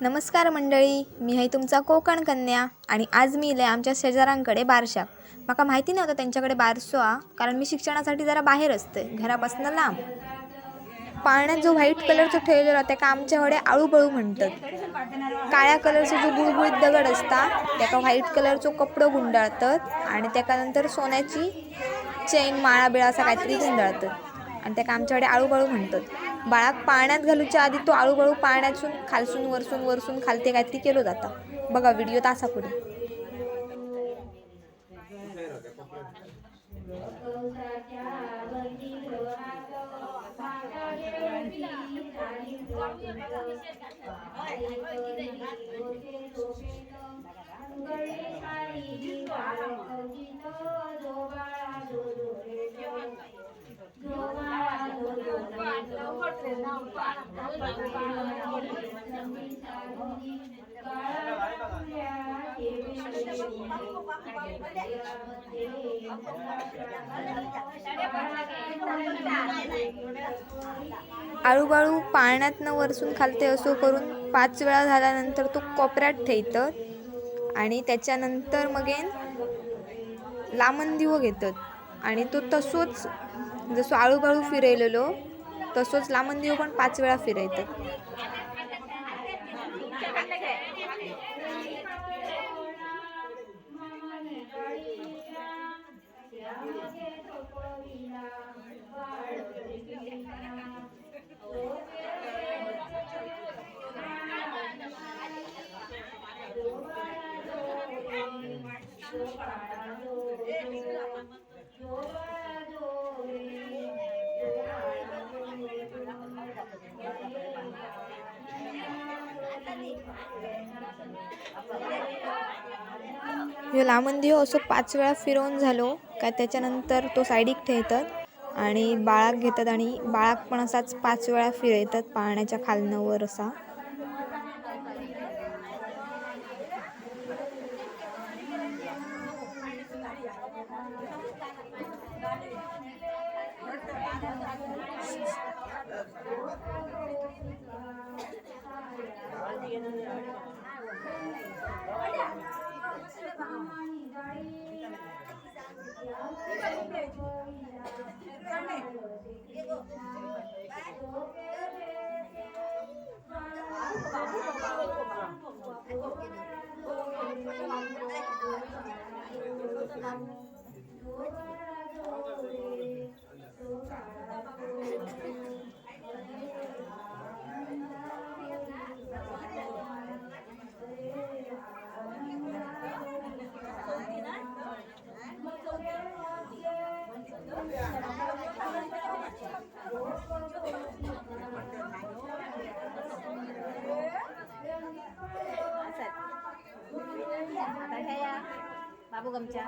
नमस्कार मंडळी, मी आहे तुमचा कोकण कन्या आणि आज मी इले आमच्या शेजाऱ्यांकडे बारशाक. माका माहिती नव्हतं त्यांच्याकडे बारसो हा, कारण मी शिक्षणासाठी जरा बाहेर असते घरापासून लांब. पाळण्यात जो व्हाईट कलरचो ठेवलेलो त्याका आमच्याकडे आळूबळू म्हणतात. काळ्या कलरचा जो गुळगुळीत दगड असता त्याका व्हाईट कलरचो कपडो गुंडाळतात आणि त्याका नंतर सोन्याची चेन माळा बिळा असा काहीतरी गुंडाळतात आणि त्याका आमच्याकडे आळूबळू म्हणतात. बाळाक पाळण्यात घालूच्या आधी तो आळूबळू पाळण्यातून खालसून वरसून खालते काहीतरी केलो जाता. बघा व्हिडिओ तासा पुढे. आळूबाळू पाळण्यातनं वरसून खालते असो करून 5 वेळा झाल्यानंतर तो कोपऱ्यात ठेवतात आणि त्याच्यानंतर मगेन लामण दिवो घेतात आणि तो तसोच जसो आळूबाळू फिरयलेलो तसोच लामण दिवो पण 5 वेळा फिरयतात. ह्यो लामण दिवो असो 5 वेळा फिरवून झालो काय त्याच्यानंतर तो सायडीक ठेवतात आणि बाळाक घेतात आणि बाळाक पण असाच 5 वेळा फिरवतात पाळण्याच्या खालनं वर असा. बाबू गमच्या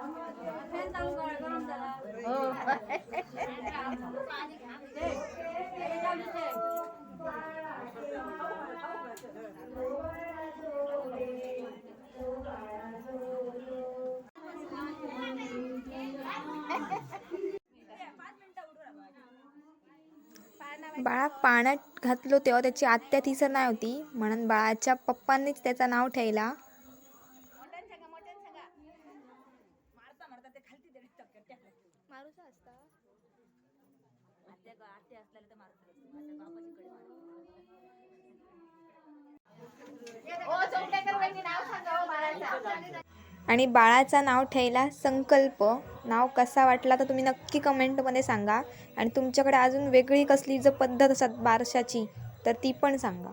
बाळाक पाळण्यात घातलो तेव्हा त्याची आत्या थिसर नाही होती म्हणून बाळाच्या पप्पांनीच त्याचं नाव ठेवला. आणि बाळाचं नाव ठेवला संकल्प. नाव कसा वाटला तर तुम्ही नक्की कमेंटमध्ये सांगा आणि तुमच्याकडे अजून वेगळी कसली जर पद्धत असतात बारशाची तर ती पण सांगा.